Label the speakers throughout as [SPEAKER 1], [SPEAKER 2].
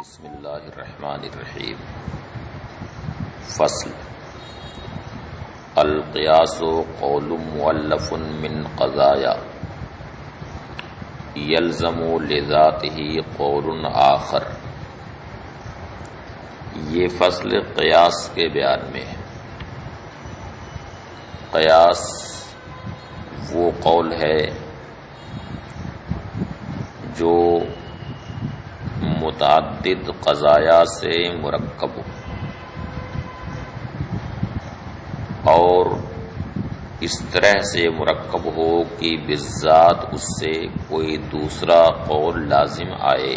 [SPEAKER 1] بسم اللہ الرحمن الرحیم۔ فصل القیاس قول مؤلف من قضایا یلزم لذاتہ قول آخر۔ یہ فصل قیاس کے بیان میں ہے۔ قیاس وہ قول ہے جو متعدد قضایا سے مرکب ہو اور اس طرح سے مرکب ہو کہ بالذات اس سے کوئی دوسرا قول لازم آئے،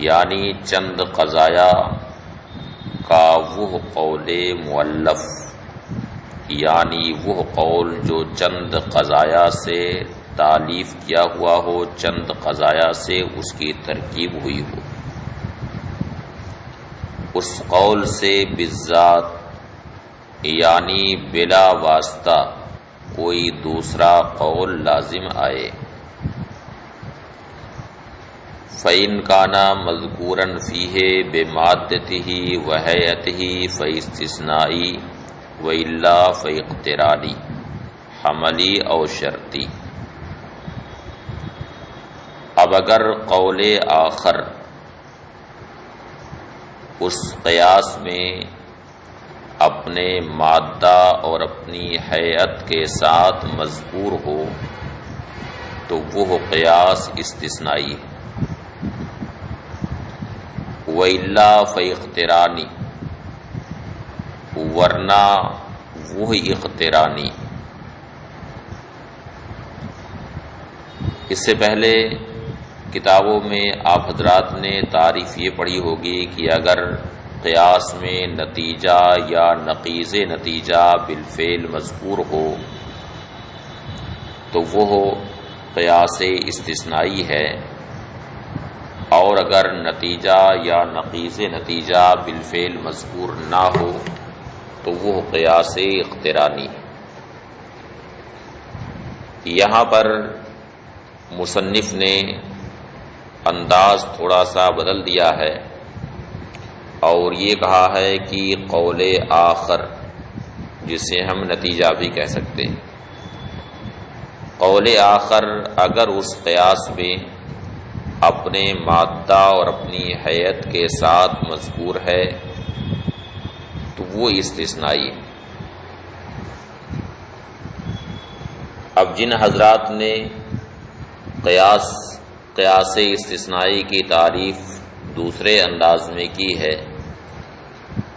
[SPEAKER 1] یعنی چند قضایا کا وہ قول مؤلف، یعنی وہ قول جو چند قضایا سے تالیف کیا ہوا ہو، چند قضایا سے اس کی ترکیب ہوئی ہو، اس قول سے بالذات یعنی بلا واسطہ کوئی دوسرا قول لازم آئے۔ فَإِنْ كَانَ مَذْكُورًا فِيهِ بِمَادَّتِهِ وَهَيْئَتِهِ فَاسْتِثْنَائی وَإِلَّا فَاقْتِرَانِی حملی او شرطی۔ اب اگر قول آخر اس قیاس میں اپنے مادہ اور اپنی حیت کے ساتھ مذکور ہو تو وہ قیاس استثنائی ہے، وَإِلَّا فَاقْتِرَانِی ورنہ وہی اقترانی۔ اس سے پہلے کتابوں میں آپ حضرات نے تعریف یہ پڑھی ہوگی کہ اگر قیاس میں نتیجہ یا نقیض نتیجہ بالفعل مذکور ہو تو وہ قیاس استثنائی ہے، اور اگر نتیجہ یا نقیض نتیجہ بالفعل مذکور نہ ہو تو وہ قیاس اقترانی ہے۔ یہاں پر مصنف نے انداز تھوڑا سا بدل دیا ہے اور یہ کہا ہے کہ قول آخر، جسے ہم نتیجہ بھی کہہ سکتے ہیں، قول آخر اگر اس قیاس میں اپنے مادہ اور اپنی حیت کے ساتھ مذکور ہے تو وہ استثنائی ہے۔ اب جن حضرات نے قیاس استثنائی کی تعریف دوسرے انداز میں کی ہے،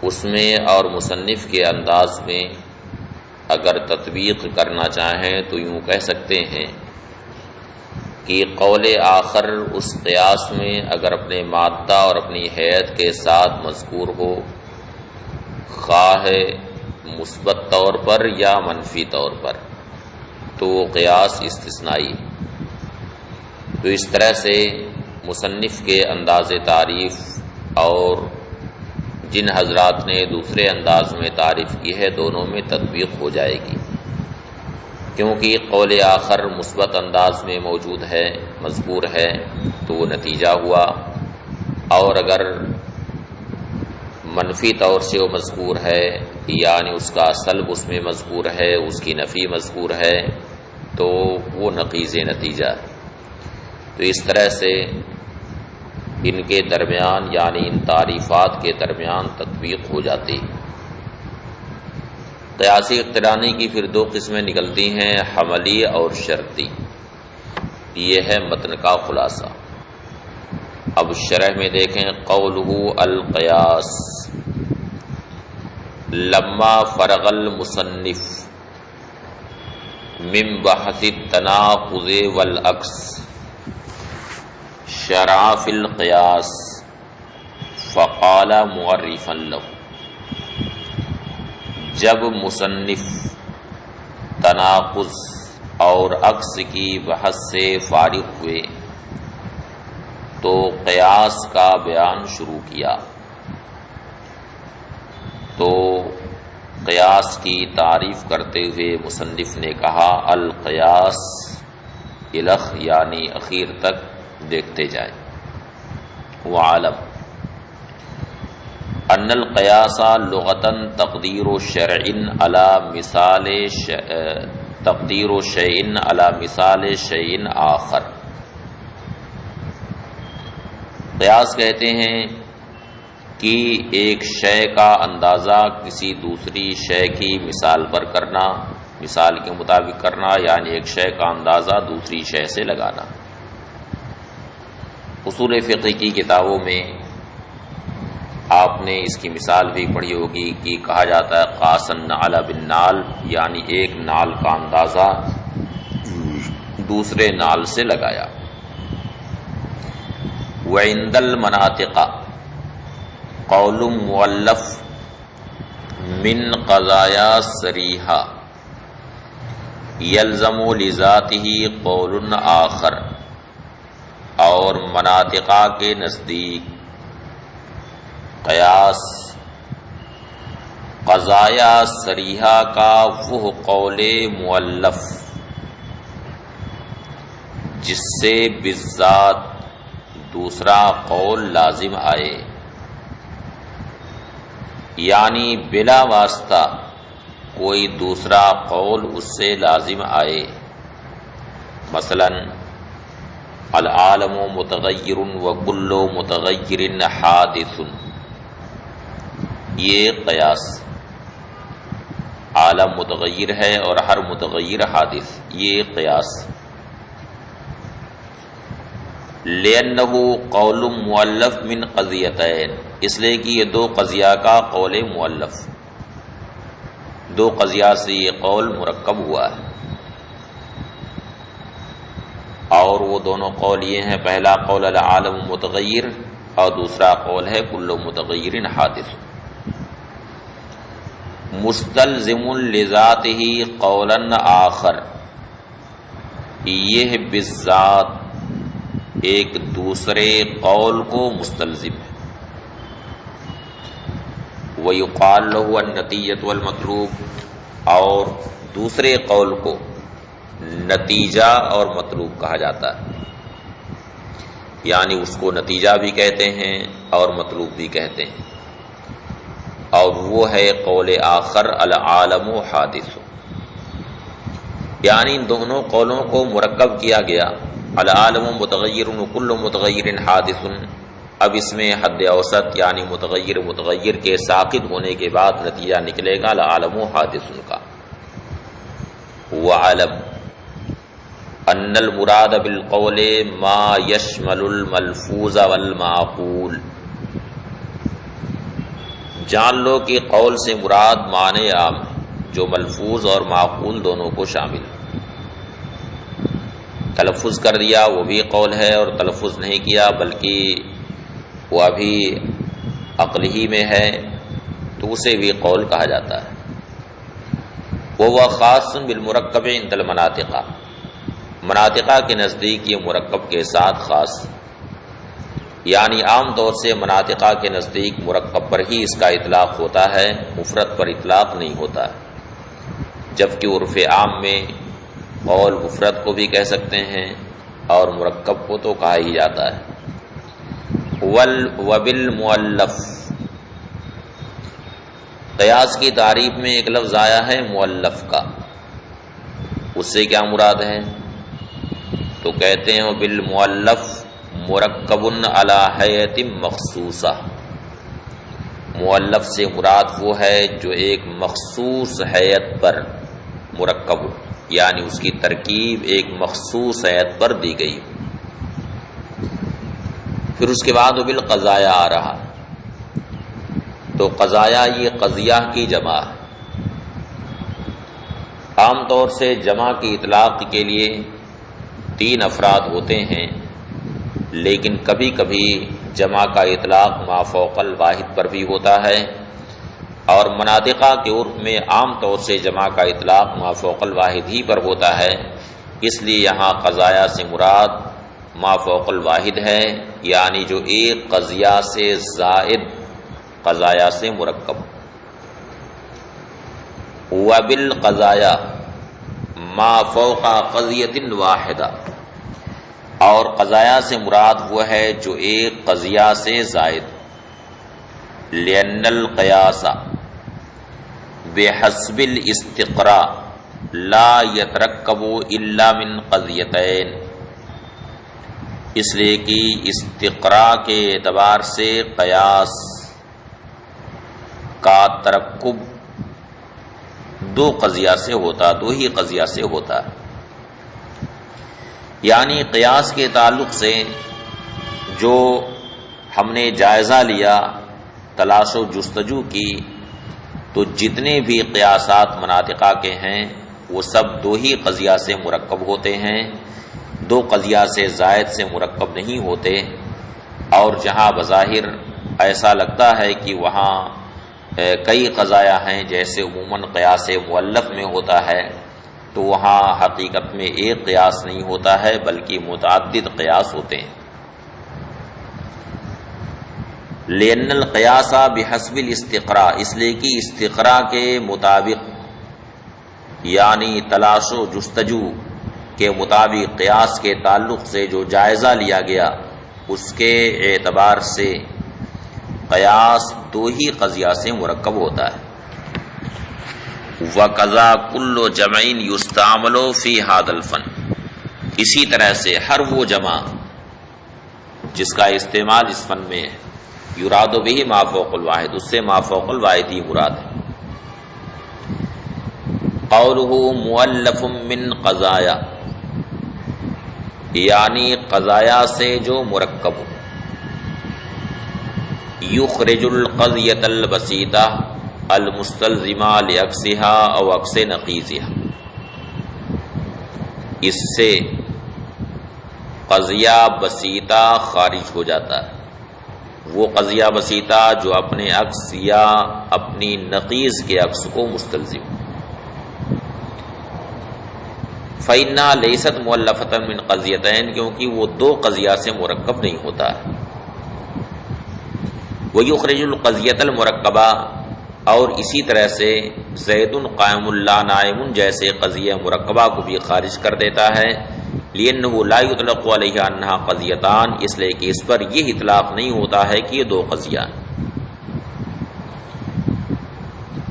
[SPEAKER 1] اس میں اور مصنف کے انداز میں اگر تطبیق کرنا چاہیں تو یوں کہہ سکتے ہیں کہ قول آخر اس قیاس میں اگر اپنے مادہ اور اپنی حیت کے ساتھ مذکور ہو، خواہ مثبت طور پر یا منفی طور پر، تو وہ قیاس استثنائی۔ تو اس طرح سے مصنف کے انداز تعریف اور جن حضرات نے دوسرے انداز میں تعریف کی ہے دونوں میں تطبیق ہو جائے گی، کیونکہ قول آخر مثبت انداز میں موجود ہے، مذکور ہے، تو وہ نتیجہ ہوا، اور اگر منفی طور سے وہ مذکور ہے یعنی اس کا سلب اس میں مذکور ہے، اس کی نفی مذکور ہے، تو وہ نقیض نتیجہ ہے۔ تو اس طرح سے ان کے درمیان یعنی ان تعریفات کے درمیان تطبیق ہو جاتی ہے۔ قیاسی اقترانی کی پھر دو قسمیں نکلتی ہیں، حملی اور شرطی۔ یہ ہے متن کا خلاصہ۔ اب شرح میں دیکھیں، قولہ القیاس لما فرغ المصنف من بحث التناقض والعکس شرع فی القیاس فقال معرفا له۔ جب مصنف تناقض اور عکس کی بحث سے فارغ ہوئے تو قیاس کا بیان شروع کیا، تو قیاس کی تعریف کرتے ہوئے مصنف نے کہا القیاس الخ یعنی اخیر تک دیکھتے جائیں۔ وعلم ان القیاس لغتاً تقدیر شیء علی مثال شیء آخر۔ قیاس کہتے ہیں کہ ایک شے کا اندازہ کسی دوسری شے کی مثال پر کرنا، مثال کے مطابق کرنا، یعنی ایک شے کا اندازہ دوسری شے سے لگانا۔ اصول فقہ کی کتابوں میں آپ نے اس کی مثال بھی پڑھی ہوگی کہ کہا جاتا ہے قاس النعل بالنعل، یعنی ایک نعل کا اندازہ دوسرے نعل سے لگایا۔ وعند المناطق قول مؤلف من قضایا صریحہ یلزم لذاتہ قول آخر، اور مناطقہ کے نزدیک قیاس قضایا صریحہ کا وہ قول مؤلف جس سے بالذات دوسرا قول لازم آئے، یعنی بلا واسطہ کوئی دوسرا قول اس سے لازم آئے۔ مثلا العالم متغیر وکل متغیر حادث، یہ قیاس، عالم متغیر ہے اور ہر متغیر حادث، یہ قیاس۔ لأنہ قول مؤلف من قضیتین، اس لیے کہ یہ دو قضیہ کا قول مؤلف، دو قضیہ سے یہ قول مرکب ہوا ہے، اور وہ دونوں قول یہ ہیں، پہلا قول العالم متغیر اور دوسرا قول ہے کل متغیر حادث۔ مستلزم لذاتہ قولا آخر، یہ بالذات ایک دوسرے قول کو مستلزم ہے۔ ویقال لہ النتیجۃ والمطلوب، اور دوسرے قول کو نتیجہ اور مطلوب کہا جاتا ہے، یعنی اس کو نتیجہ بھی کہتے ہیں اور مطلوب بھی کہتے ہیں، اور وہ ہے قول آخر العالم حادث، یعنی ان دونوں قولوں کو مرکب کیا گیا، العالم متغیر وکل متغیر حادث۔ اب اس میں حد اوسط یعنی متغیر کے ساقط ہونے کے بعد نتیجہ نکلے گا العالم حادث کا۔ وعلم ان المراد بالقول ما یشمل الملفوظ والمعقول، جان لو کہ قول سے مراد معنی عام ہے جو ملفوظ اور معقول دونوں کو شامل ہے۔ تلفظ کر دیا وہ بھی قول ہے، اور تلفظ نہیں کیا بلکہ وہ ابھی عقل ہی میں ہے تو اسے بھی قول کہا جاتا ہے۔ وہ خاص بالمرکب عند المناطق، مناطقہ کے نزدیک یہ مرکب کے ساتھ خاص، یعنی عام طور سے مناطقہ کے نزدیک مرکب پر ہی اس کا اطلاق ہوتا ہے، مفرد پر اطلاق نہیں ہوتا ہے، جبکہ عرف عام میں قول مفرد کو بھی کہہ سکتے ہیں اور مرکب کو تو کہا ہی جاتا ہے۔ وبالمؤلف، قیاس کی تعریف میں ایک لفظ آیا ہے مؤلف کا، اس سے کیا مراد ہے؟ تو کہتے ہیں بالمؤلف مرکب علی حیۃ مخصوصہ، مؤلف سے مراد وہ ہے جو ایک مخصوص حیت پر مرکب ہو، یعنی اس کی ترکیب ایک مخصوص حیت پر دی گئی۔ پھر اس کے بعد بالقضایا آ رہا، تو قضایا یہ قضیہ کی جمع ہے۔ عام طور سے جمع کی اطلاق کے لیے 3 افراد ہوتے ہیں، لیکن کبھی کبھی جمع کا اطلاق ما فوق الواحد پر بھی ہوتا ہے، اور مناطقہ کے عرف میں عام طور سے جمع کا اطلاق ما فوق الواحد ہی پر ہوتا ہے، اس لیے یہاں قضایا سے مراد ما فوق الواحد ہے، یعنی جو ایک قضیہ سے زائد قضایا سے مرکب۔ وبالقضایا ما فوق قضیۃ واحدہ، اور قضایا سے مراد وہ ہے جو ایک قضیہ سے زائد. لأن القیاس بحسب الاستقراء لا يترکب الا من قضیتین، اس لیے کہ استقراء کے اعتبار سے قیاس کا ترکب دو قضیہ سے ہوتا، دو ہی قضیہ سے ہوتا ہے. یعنی قیاس کے تعلق سے جو ہم نے جائزہ لیا، تلاش و جستجو کی، تو جتنے بھی قیاسات مناطقہ کے ہیں وہ سب دو ہی قضیہ سے مرکب ہوتے ہیں، دو قضیہ سے زائد سے مرکب نہیں ہوتے. اور جہاں بظاہر ایسا لگتا ہے کہ وہاں کئی قضایا ہیں جیسے عموماً قیاس مؤلف میں ہوتا ہے، تو وہاں حقیقت میں ایک قیاس نہیں ہوتا ہے بلکہ متعدد قیاس ہوتے ہیں. لأن القیاس بحسب الاستقراء، اس لیے کہ استقراء کے مطابق یعنی تلاش و جستجو کے مطابق قیاس کے تعلق سے جو جائزہ لیا گیا اس کے اعتبار سے قیاس دو ہی قضیہ سے مرکب ہوتا ہے. وَقَضَا كُلُّ جَمْعٍ يُسْتَعْمَلُ فِي هَذَا الْفَنِّ، اسی طرح سے ہر وہ جمع جس کا استعمال اس فن میں یراد بہ ما فوق الواحد، اس سے ما فوق الواحد ہی مراد ہے. قولہ مؤلف من قضایا، یعنی قضایا سے جو مرکب ہو. یخرج القضیۃ البسیطہ المستلزمہ لعکسها او عکس نقیضها، اس سے قضیہ بسیطہ خارج ہو جاتا ہے، وہ قضیہ بسیطہ جو اپنے عکس یا اپنی نقیض کے عکس کو مستلزم. فإنها لیست مؤلفۃ من قضیتین، کیونکہ وہ دو قضیہ سے مرکب نہیں ہوتا ہے. وَيُخْرِجُ الْقَضِيَّةَ الْمُرَكَّبَةَ، اور اسی طرح سے زید قائم لا نائم جیسے قضیہ مرکبہ کو بھی خارج کر دیتا ہے. لِأَنَّهُ لَا يُطْلَقُ عَلَيْهَا أَنَّهَا قَضِيَّتَانِ، اس لیے کہ اس پر یہ اطلاق نہیں ہوتا ہے کہ یہ دو قضیہ ہیں.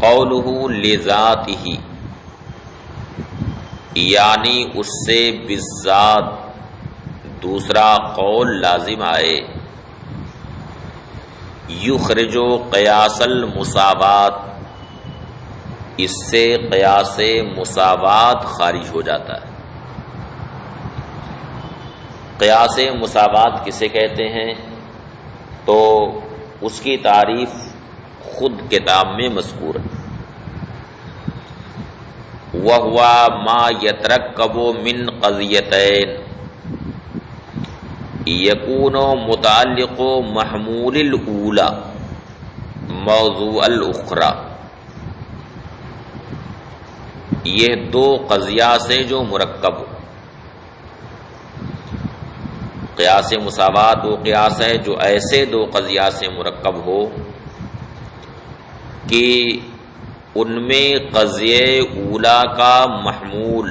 [SPEAKER 1] قَوْلُهُ لِذَاتِهِ، یعنی اس سے بالذات دوسرا قول لازم آئے. یخرجو قیاس المساوات، اس سے قیاس مساوات خارج ہو جاتا ہے. قیاس مساوات کسے کہتے ہیں تو اس کی تعریف خود کتاب میں مذکور ہے. وَهُوَ مَا يَتَرَكَّبُ مِنْ قَضِيَتَيْنِ یکون متعلق محمول الاولی موضوع الاخری، یہ دو قضیہ سے جو مرکب ہو. قیاس مساوات وہ قیاس ہے جو ایسے دو قضیہ سے مرکب ہو کہ ان میں قضیہ اولی کا محمول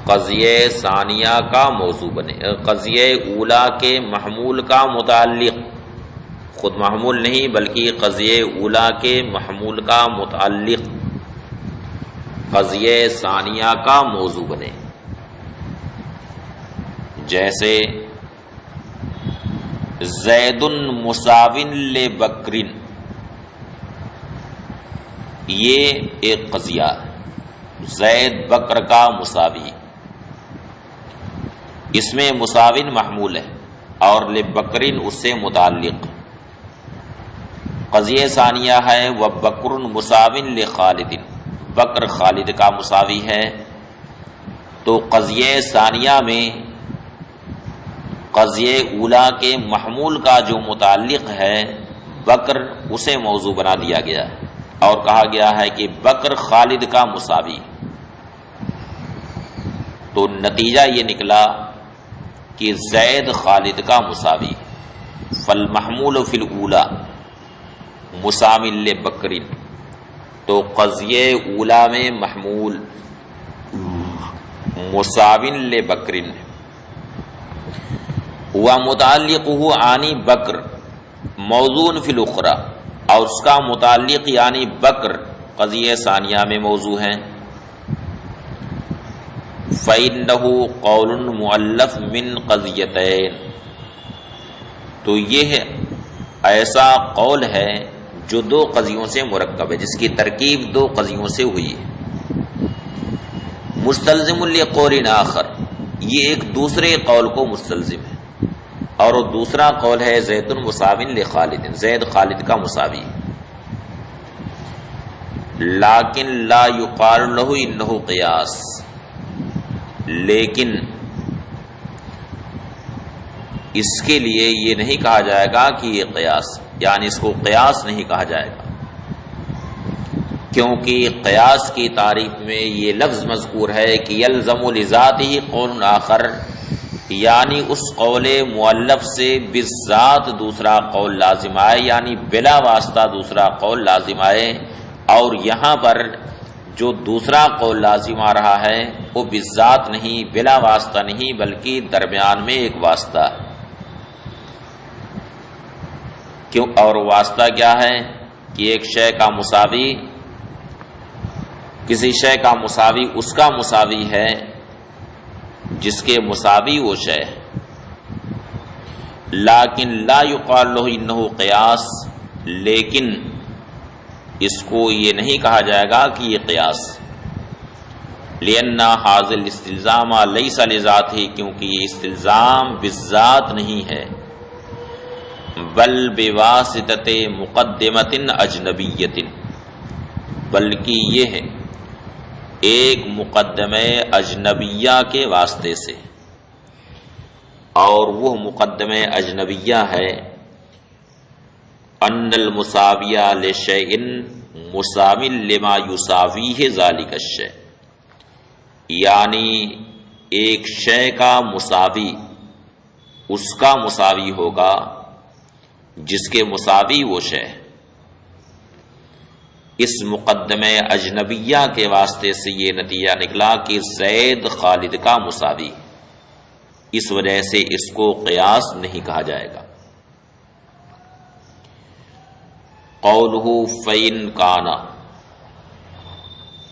[SPEAKER 1] قضیہ ثانیہ کا موضوع بنے. قضیہ اولی کے محمول کا متعلق، خود محمول نہیں بلکہ قضیہ اولی کے محمول کا متعلق قضیہ ثانیہ کا موضوع بنے. جیسے زید مساوٍ لبکر، یہ ایک قضیہ ہے، زید بکر کا مساوی. اس میں مساوٍ محمول ہے اور لبکرین اس سے متعلق. قضیہ ثانیہ ہے وبکر مساوٍ لخالد، بکر خالد کا مساوی ہے. تو قضیہ ثانیہ میں قضیہ اولی کے محمول کا جو متعلق ہے بکر، اسے موضوع بنا دیا گیا ہے اور کہا گیا ہے کہ بکر خالد کا مساوی. تو نتیجہ یہ نکلا کہ زید خالد کا مساوی. فالمحمول فی الاولی مساوٍ لبکر، تو قضیہ اولی میں محمول مساوٍ لبکر ومتعلقہ عنی بکر موضوع فی الاخری، اور اس کا متعلق یعنی بکر قضیہ ثانیہ میں موضوع ہیں. فَإِنَّهُ قَوْلٌ مُؤَلَّفٌ مِّن قَضِيَّتَيْنِ، تو یہ ایسا قول ہے جو دو قضیوں سے مرکب ہے، جس کی ترکیب دو قضیوں سے ہوئی ہے. مستلزم لقول آخر، یہ ایک دوسرے قول کو مستلزم ہے، اور وہ دوسرا قول ہے زید مساوٍ لخالد، زید خالد کا مساوی. لیکن لا یقال له انه قیاس، لیکن اس کے لیے یہ نہیں کہا جائے گا کہ یہ قیاس، یعنی اس کو قیاس نہیں کہا جائے گا، کیونکہ قیاس کی تعریف میں یہ لفظ مذکور ہے کہ یلزم لذاتہ قول آخر، یعنی اس قول مؤلف سے بالذات دوسرا قول لازم آئے، یعنی بلا واسطہ دوسرا قول لازم آئے. اور یہاں پر جو دوسرا قول لازم آ رہا ہے وہ بالذات نہیں، بلا واسطہ نہیں، بلکہ درمیان میں ایک واسطہ ہے. کیوں؟ اور واسطہ کیا ہے کہ ایک شے کا مساوی، کسی شے کا مساوی اس کا مساوی ہے جس کے مساوی وہ شے. لیکن لا یقال له انه قیاس، لیکن اس کو یہ نہیں کہا جائے گا کہ یہ قیاس. لأن هذا الاستلزام ليس لذاته، کیونکہ یہ استلزام بالذات نہیں ہے، بل بواسطۃ مقدمۃ اجنبیۃ، بلکہ یہ ہے ایک مقدمہ اجنبیہ کے واسطے سے. اور وہ مقدمہ اجنبیہ ہے ان المساویہ لشیء مساو لما یساویہ ذلک الشیء، یعنی ایک شے کا مساوی اس کا مساوی ہوگا جس کے مساوی وہ شے. اس مقدمہ اجنبیہ کے واسطے سے یہ نتیجہ نکلا کہ زید خالد کا مساوی، اس وجہ سے اس کو قیاس نہیں کہا جائے گا. قولہ فَإِنْ كَانَ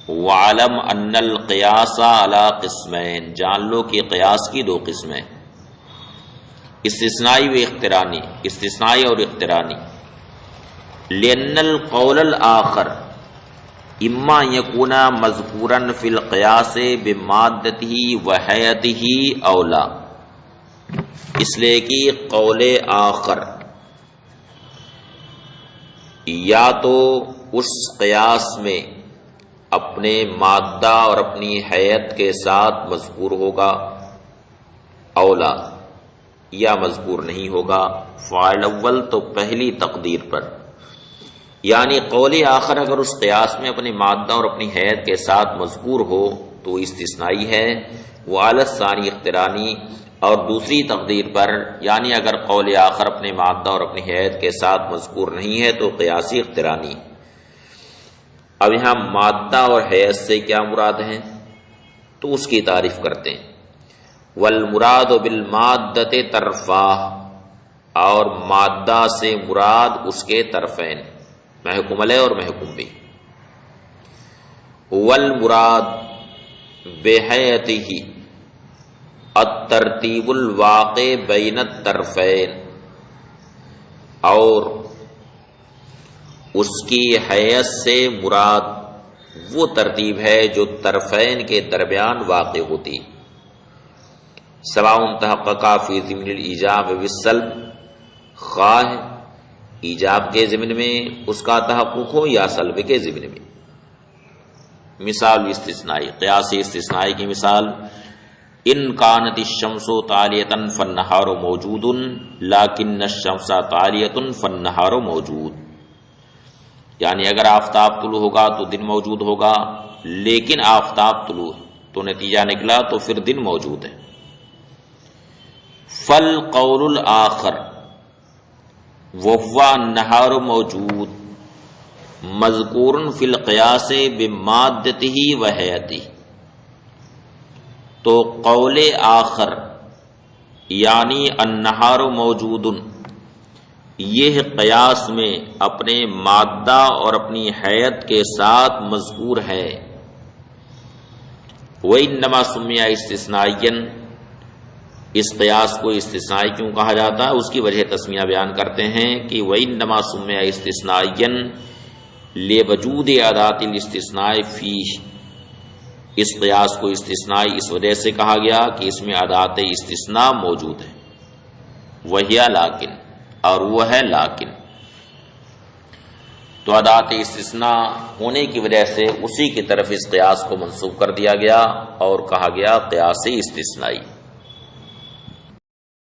[SPEAKER 1] وَعَلَمْ أَنَّ الْقِيَاسَ عَلَى قِسْمَيْنِ، جان لو کہ قیاس کی دو قسمیں، استثنائی و اقترانی، استثنائی اور اقترانی. لأن القول الآخر اما یکون مذکورا فی القیاس بمادتہ وحیتہ اولا، اس لیے کہ قول آخر یا تو اس قیاس میں اپنے مادہ اور اپنی حیت کے ساتھ مذکور ہوگا، اولا یا مذکور نہیں ہوگا. فاعل اول تو پہلی تقدیر پر، یعنی قول آخر اگر اس قیاس میں اپنی مادہ اور اپنی حیت کے ساتھ مذکور ہو تو استثنائی ہے. وہ علی ثانی اقترانی، اور دوسری تقدیر پر یعنی اگر قول آخر اپنے مادہ اور اپنی حیت کے ساتھ مذکور نہیں ہے تو قیاسی اقترانی. اب یہاں مادہ اور حیت سے کیا مراد ہے تو اس کی تعریف کرتے ہیں. والمراد بالمادۃ طرفا، اور مادہ سے مراد اس کے طرفین، محکوم علیہ اور محکوم بھی. والمراد بحیتہ الترتیب الواقع بین الطرفین، اور اس کی حیث سے مراد وہ ترتیب ہے جو طرفین کے درمیان واقع ہوتی. سواء تحقق فی ضمن الایجاب والسلب، خواہ ایجاب کے ضمن میں اس کا تحقق ہو یا سلب کے ضمن میں. مثال استثنائی، قیاسی استثنائی کی مثال ان کانت الشمس طالیۃ فالنہار موجود لیکن الشمس طالیۃ فالنہار موجود، یعنی اگر آفتاب طلوع ہوگا تو دن موجود ہوگا، لیکن آفتاب طلوع تو نتیجہ نکلا تو پھر دن موجود ہے. فالقول الآخر وهو النہار موجود مذکور فی القیاس بمادتہ وحیتہ، تو قول آخر یعنی النہار موجود، یہ قیاس میں اپنے مادہ اور اپنی حیت کے ساتھ مذکور ہے۔ وَإِنَّمَا سُمِّيَ اسْتِثْنَائِيًا، اس قیاس کو استثنائی کیوں کہا جاتا ہے، اس کی وجہ تسمیہ بیان کرتے ہیں کہ وَإِنَّمَا سُمِّيَ اسْتِثْنَائِيًا لِوَجُودِ أَدَاةِ الِاسْتِثْنَاءِ فِيهِ، اس قیاس کو استثنائی اس وجہ سے کہا گیا کہ اس میں ادات استثناء موجود ہے۔ وَهِيَ لیکن، اور وہ ہے لیکن، تو ادات استثناء ہونے کی وجہ سے اسی کی طرف اس قیاس کو منسوب کر دیا گیا اور کہا گیا قیاس استثنائی۔